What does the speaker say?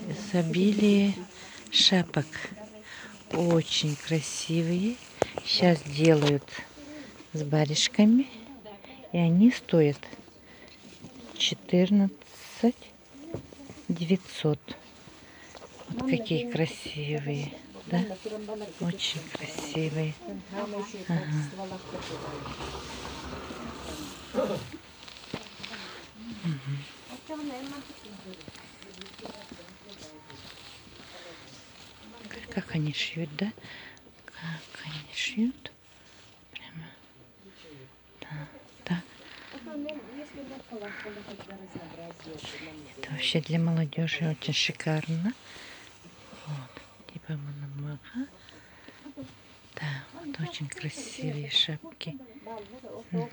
Изобилие шапок. Очень красивые. Сейчас делают с барышками. И они стоят 14 900. Вот какие красивые. Да? Очень красивые. Ага. Как они шьют, да? Как они шьют. Прямо. Да, так. Это вообще для молодежи очень шикарно. Вот. Типа мономага. Да, вот очень красивые шапки. Угу.